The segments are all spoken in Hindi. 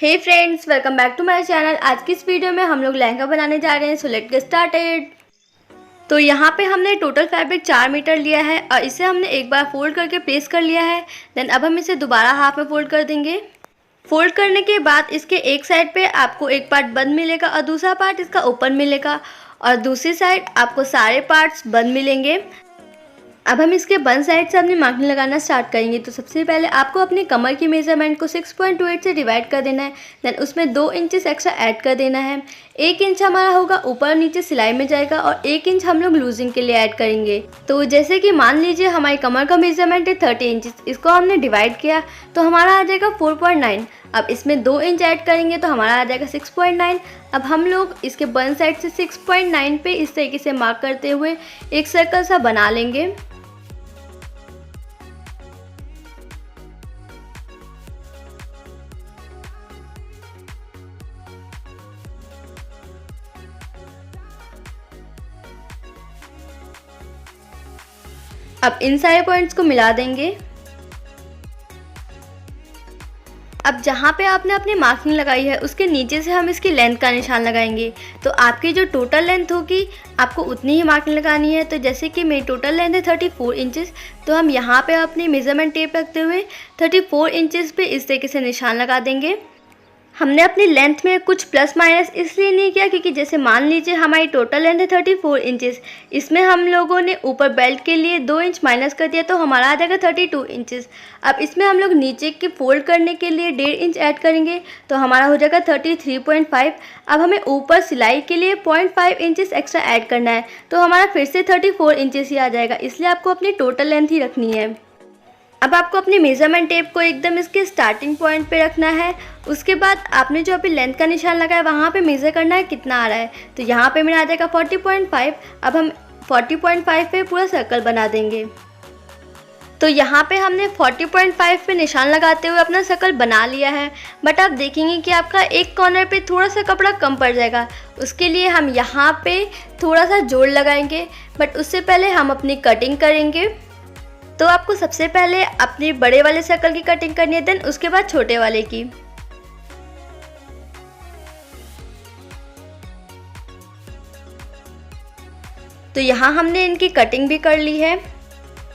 Hey friends, welcome back to my channel. आज की इस वीडियो में हम लोग लहंगा बनाने जा रहे हैं। So let's get started. तो यहाँ पे हमने टोटल फैब्रिक 4 मीटर लिया है और इसे हमने एक बार फोल्ड करके प्लेस कर लिया है। देन अब हम इसे दोबारा हाफ में फोल्ड कर देंगे। फोल्ड करने के बाद इसके एक साइड पे आपको एक पार्ट बंद मिलेगा और दूसरा पार्ट इसका ओपन मिलेगा और दूसरी साइड आपको सारे पार्ट्स बंद मिलेंगे। अब हम इसके बंद साइड से अपनी मार्किंग लगाना स्टार्ट करेंगे। तो सबसे पहले आपको अपनी कमर की मेजरमेंट को 6.28 से डिवाइड कर देना है। देन उसमें 2 इंचेस एक्स्ट्रा ऐड कर देना है। 1 इंच हमारा होगा ऊपर और नीचे सिलाई में जाएगा और 1 इंच हम लोग लूजिंग के लिए ऐड करेंगे। तो जैसे कि मान लीजिए हमारी कमर का मेजरमेंट है 30 इंचेस, इसको हमने डिवाइड किया तो हमारा आ जाएगा 4.9। अब इसमें 2 इंच ऐड करेंगे तो हमारा आ जाएगा 6.9। अब हम लोग इसके बंद साइड से 6.9 पे इस तरीके से मार्क करते हुए एक सर्कल सा बना लेंगे। अब इन सारे पॉइंट्स को मिला देंगे। अब जहाँ पे आपने अपनी मार्किंग लगाई है उसके नीचे से हम इसकी लेंथ का निशान लगाएंगे। तो आपकी जो टोटल लेंथ होगी आपको उतनी ही मार्किंग लगानी है। तो जैसे कि मेरी टोटल लेंथ है 34 इंचेस, तो हम यहाँ पे अपनी मेज़रमेंट टेप रखते हुए 34 इंचेस पे इस तरीके से निशान लगा देंगे। हमने अपनी लेंथ में कुछ प्लस माइनस इसलिए नहीं किया क्योंकि जैसे मान लीजिए हमारी टोटल लेंथ है 34 इंचेस, इसमें हम लोगों ने ऊपर बेल्ट के लिए 2 इंच माइनस कर दिया तो हमारा आ जाएगा 32 इंचेस। अब इसमें हम लोग नीचे के फोल्ड करने के लिए 1.5 इंच ऐड करेंगे तो हमारा हो जाएगा 33.5। अब हमें ऊपर सिलाई के लिए 0.5 इंचेस एक्स्ट्रा ऐड करना है तो हमारा फिर से 34 इंचेस ही आ जाएगा। इसलिए आपको अपनी टोटल लेंथ ही रखनी है। अब आपको अपनी मेज़रमेंट टेप को एकदम इसके स्टार्टिंग पॉइंट पे रखना है। उसके बाद आपने जो अभी लेंथ का निशान लगाया वहाँ पे मेज़र करना है कितना आ रहा है। तो यहाँ पे मेरा आ जाएगा 40.5। अब हम 40.5 पे पूरा सर्कल बना देंगे। तो यहाँ पे हमने 40.5 पे निशान लगाते हुए अपना सर्कल बना लिया है। बट आप देखेंगे कि आपका एक कॉर्नर पे थोड़ा सा कपड़ा कम पड़ जाएगा। उसके लिए हम यहाँ पे थोड़ा सा जोड़ लगाएंगे। बट उससे पहले हम अपनी कटिंग करेंगे। तो आपको सबसे पहले अपने बड़े वाले सर्कल की कटिंग करनी है, देन उसके बाद छोटे वाले की। तो यहाँ हमने इनकी कटिंग भी कर ली है।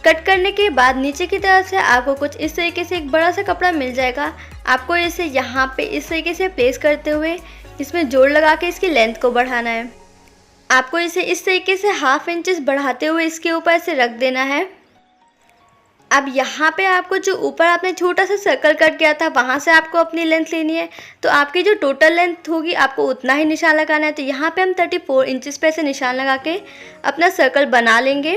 कट करने के बाद नीचे की तरफ से आपको कुछ इस तरीके से एक बड़ा सा कपड़ा मिल जाएगा। आपको इसे यहाँ पे इस तरीके से प्लेस करते हुए इसमें जोड़ लगा के इसकी लेंथ को बढ़ाना है। आपको इसे इस तरीके से 1/2 इंचेस बढ़ाते हुए इसके ऊपर से रख देना है। अब यहाँ पे आपको जो ऊपर आपने छोटा सा सर्कल कट किया था वहाँ से आपको अपनी लेंथ लेनी है। तो आपकी जो टोटल लेंथ होगी आपको उतना ही निशान लगाना है। तो यहाँ पे हम 34 इंचेस पे से निशान लगा के अपना सर्कल बना लेंगे।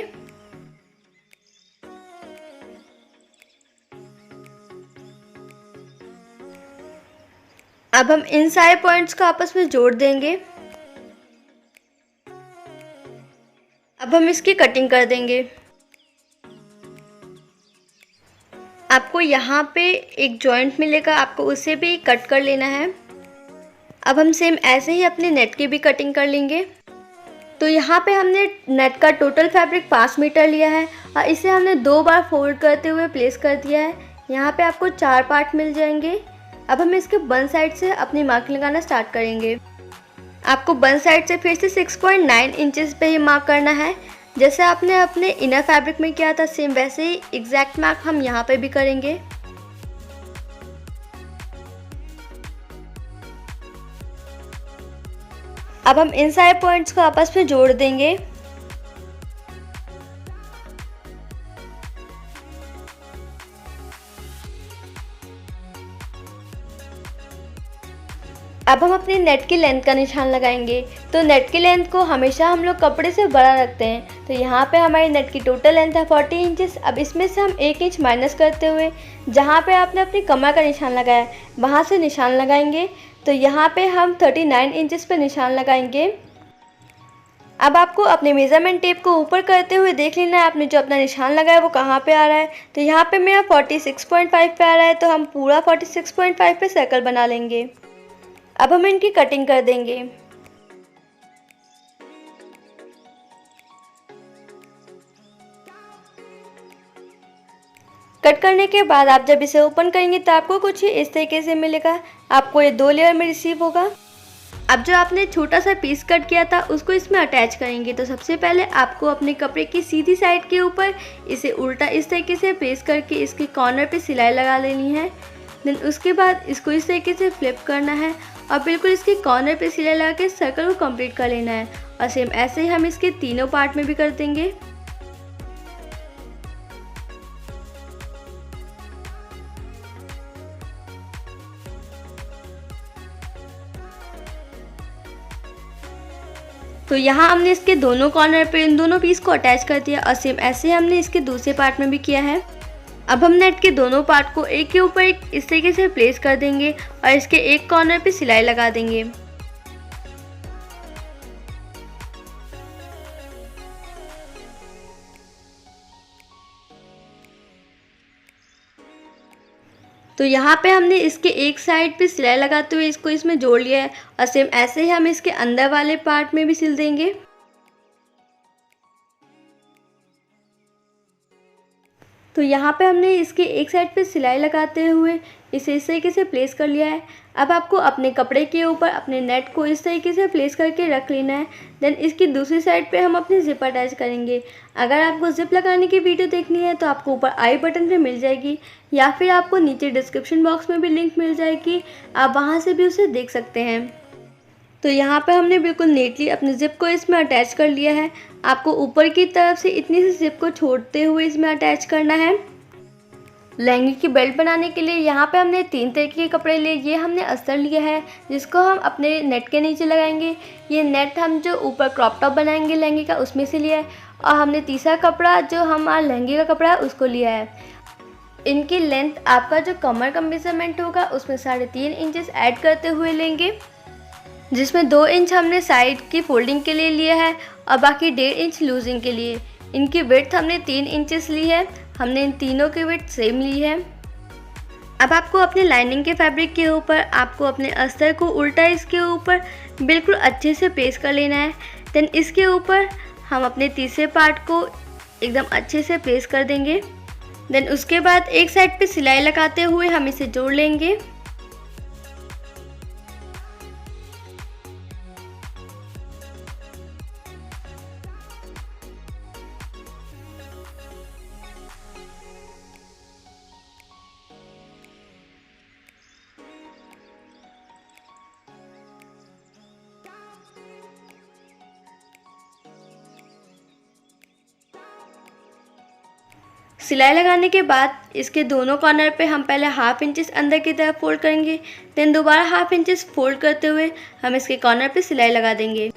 अब हम इन सारे पॉइंट्स को आपस में जोड़ देंगे। अब हम इसकी कटिंग कर देंगे। आपको यहाँ पे एक जॉइंट मिलेगा, आपको उसे भी कट कर लेना है। अब हम सेम ऐसे ही अपने नेट की भी कटिंग कर लेंगे। तो यहाँ पे हमने नेट का टोटल फैब्रिक 5 मीटर लिया है और इसे हमने 2 बार फोल्ड करते हुए प्लेस कर दिया है। यहाँ पे आपको 4 पार्ट मिल जाएंगे। अब हम इसके बंद साइड से अपनी मार्किंग लगाना स्टार्ट करेंगे। आपको बंद साइड से फिर से 6.9 इंचेस पे ही मार्क करना है। जैसे आपने अपने इनर फैब्रिक में किया था सेम वैसे ही एग्जैक्ट मार्क हम यहाँ पे भी करेंगे। अब हम इन सारे पॉइंट्स को आपस में जोड़ देंगे। अब हम अपनी नेट की लेंथ का निशान लगाएंगे। तो नेट की लेंथ को हमेशा हम लोग कपड़े से बड़ा रखते हैं। तो यहाँ पे हमारी नेट की टोटल लेंथ है 40 इंचेस। अब इसमें से हम 1 इंच माइनस करते हुए जहाँ पे आपने अपनी कमर का निशान लगाया वहाँ से निशान लगाएंगे। तो यहाँ पे हम 39 इंचेस पे निशान लगाएंगे। अब आपको अपने मेज़रमेंट टेप को ऊपर करते हुए देख लेना है आपने जो अपना निशान लगाया वो कहाँ पे आ रहा है। तो यहाँ पे मेरा 46.5 पे आ रहा है तो हम पूरा 46.5 पे सर्कल बना लेंगे। अब हम इनकी कटिंग कर देंगे। कट करने के बाद आप जब इसे ओपन करेंगे तो आपको कुछ ही इस तरीके से मिलेगा। आपको ये 2 लेयर में रिसीव होगा। अब जो आपने छोटा सा पीस कट किया था उसको इसमें अटैच करेंगे। तो सबसे पहले आपको अपने कपड़े की सीधी साइड के ऊपर इसे उल्टा इस तरीके से प्रेस करके इसके कॉर्नर पे सिलाई लगा लेनी है। देन उसके बाद इसको इस तरीके से फ्लिप करना है और बिल्कुल इसके कॉर्नर पे सिलाई लगा के सर्कल को कंप्लीट कर लेना है। और सेम ऐसे ही हम इसके तीनों पार्ट में भी कर देंगे। तो यहाँ हमने इसके दोनों कॉर्नर पे इन दोनों पीस को अटैच कर दिया और सेम ऐसे हमने इसके दूसरे पार्ट में भी किया है। अब हम नेट के दोनों पार्ट को एक के ऊपर एक इस तरीके से प्लेस कर देंगे और इसके एक कॉर्नर पे सिलाई लगा देंगे। तो यहाँ पे हमने इसके एक साइड पे सिलाई लगाते हुए इसको इसमें जोड़ लिया है और सेम ऐसे ही हम इसके अंदर वाले पार्ट में भी सिल देंगे। तो यहाँ पे हमने इसके एक साइड पे सिलाई लगाते हुए इसे इस तरीके से प्लेस कर लिया है। अब आपको अपने कपड़े के ऊपर अपने नेट को इस तरीके से प्लेस करके रख लेना है। देन इसकी दूसरी साइड पे हम अपनी जिप अटैच करेंगे। अगर आपको जिप लगाने की वीडियो देखनी है तो आपको ऊपर आई बटन पे मिल जाएगी या फिर आपको नीचे डिस्क्रिप्शन बॉक्स में भी लिंक मिल जाएगी, आप वहाँ से भी उसे देख सकते हैं। तो यहाँ पे हमने बिल्कुल नीटली अपनी जिप को इसमें अटैच कर लिया है। आपको ऊपर की तरफ से इतनी सी जिप को छोड़ते हुए इसमें अटैच करना है। लहंगे की बेल्ट बनाने के लिए यहाँ पे हमने 3 तरीके के कपड़े लिए। ये हमने अस्तर लिया है जिसको हम अपने नेट के नीचे लगाएंगे। ये नेट हम जो ऊपर क्रॉप टॉप बनाएंगे लहंगे का उसमें से लिया है। और हमने तीसरा कपड़ा जो हमारा लहंगे का कपड़ा है उसको लिया है। इनकी लेंथ आपका जो कमर का मेजरमेंट होगा उसमें 3.5 इंचेस ऐड करते हुए लेंगे, जिसमें 2 इंच हमने साइड की फोल्डिंग के लिए लिया है और बाकी 1.5 इंच लूजिंग के लिए। इनकी विड्थ हमने 3 इंचेस ली है। हमने इन तीनों की विड्थ सेम ली है। अब आपको अपने लाइनिंग के फैब्रिक के ऊपर आपको अपने अस्तर को उल्टा इसके ऊपर बिल्कुल अच्छे से प्लेस कर लेना है। देन इसके ऊपर हम अपने तीसरे पार्ट को एकदम अच्छे से प्लेस कर देंगे। देन उसके बाद एक साइड पे सिलाई लगाते हुए हम इसे जोड़ लेंगे। सिलाई लगाने के बाद इसके दोनों कॉर्नर पे हम पहले 1/2 इंचेस अंदर की तरफ फोल्ड करेंगे। देन दोबारा 1/2 इंचेस फोल्ड करते हुए हम इसके कॉर्नर पे सिलाई लगा देंगे।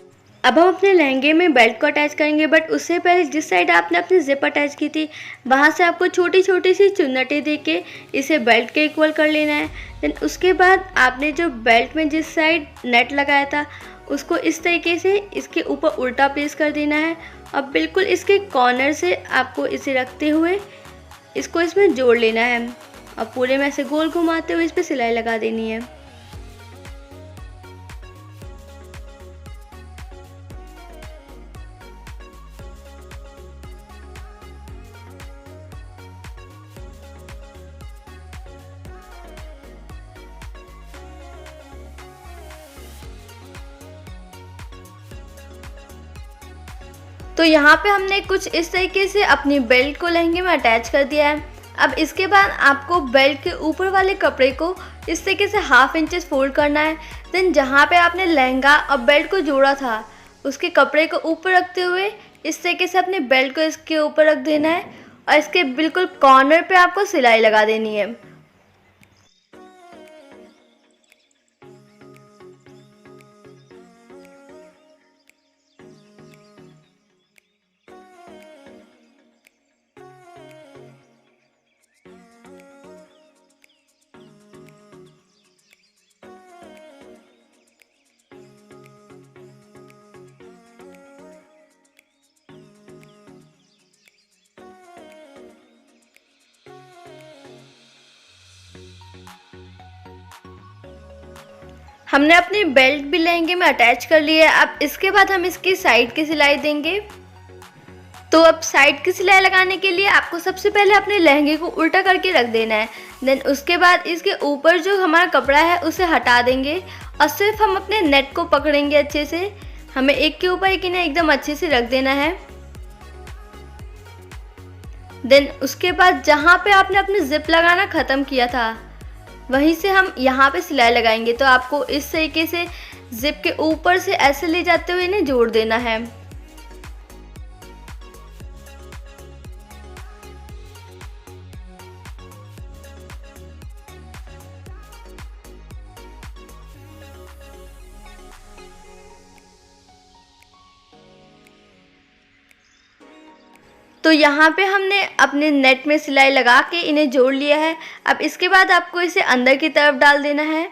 अब हम अपने लहंगे में बेल्ट को अटैच करेंगे, बट उससे पहले जिस साइड आपने अपनी जिप अटैच की थी वहाँ से आपको छोटी छोटी सी चुन्नटें दे के इसे बेल्ट के इक्वल कर लेना है। देन उसके बाद आपने जो बेल्ट में जिस साइड नेट लगाया था उसको इस तरीके से इसके ऊपर उल्टा प्लेस कर देना है और बिल्कुल इसके कॉर्नर से आपको इसे रखते हुए इसको इसमें जोड़ लेना है और पूरे में ऐसे गोल घुमाते हुए इस पर सिलाई लगा देनी है। तो यहाँ पे हमने कुछ इस तरीके से अपनी बेल्ट को लहंगे में अटैच कर दिया है। अब इसके बाद आपको बेल्ट के ऊपर वाले कपड़े को इस तरीके से 1/2 इंचेस फोल्ड करना है। देन जहाँ पे आपने लहंगा और बेल्ट को जोड़ा था उसके कपड़े को ऊपर रखते हुए इस तरीके से अपने बेल्ट को इसके ऊपर रख देना है और इसके बिल्कुल कॉर्नर पे आपको सिलाई लगा देनी है। हमने अपनी बेल्ट भी लहंगे में अटैच कर ली है। अब इसके बाद हम इसकी साइड की सिलाई देंगे। तो अब साइड की सिलाई लगाने के लिए आपको सबसे पहले अपने लहंगे को उल्टा करके रख देना है। देन उसके बाद इसके ऊपर जो हमारा कपड़ा है उसे हटा देंगे और सिर्फ हम अपने नेट को पकड़ेंगे अच्छे से। हमें एक के ऊपर एक इन्हें एकदम अच्छे से रख देना है। देन उसके बाद जहाँ पे आपने अपने जिप लगाना ख़त्म किया था वहीं से हम यहाँ पे सिलाई लगाएंगे। तो आपको इस तरीके से जिप के ऊपर से ऐसे ले जाते हुए इन्हें जोड़ देना है। तो यहाँ पे हमने अपने नेट में सिलाई लगा के इन्हें जोड़ लिया है। अब इसके बाद आपको इसे अंदर की तरफ डाल देना है।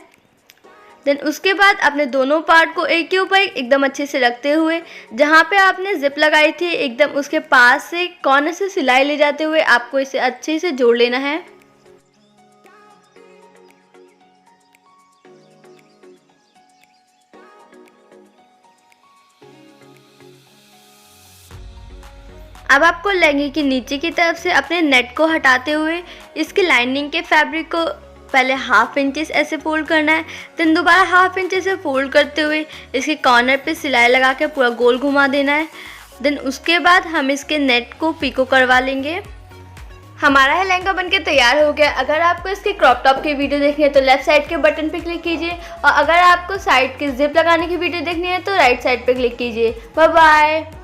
देन उसके बाद अपने दोनों पार्ट को एक के ऊपर एक एकदम अच्छे से रखते हुए जहाँ पे आपने जिप लगाई थी एकदम उसके पास से कॉर्नर से सिलाई ले जाते हुए आपको इसे अच्छे से जोड़ लेना है। अब आपको लहंगे के नीचे की तरफ से अपने नेट को हटाते हुए इसकी लाइनिंग के फैब्रिक को पहले हाफ इंचेस ऐसे फोल्ड करना है। देन दोबारा हाफ इंच ऐसे फोल्ड करते हुए इसके कॉर्नर पे सिलाई लगा के पूरा गोल घुमा देना है। देन उसके बाद हम इसके नेट को पिको करवा लेंगे। हमारा है लहंगा बनके तैयार हो गया। अगर आपको इसके क्रॉप टॉप की वीडियो देखनी है तो लेफ्ट साइड के बटन पे क्लिक कीजिए और अगर आपको साइड के जिप लगाने की वीडियो देखनी है तो राइट साइड पे क्लिक कीजिए। Bye bye.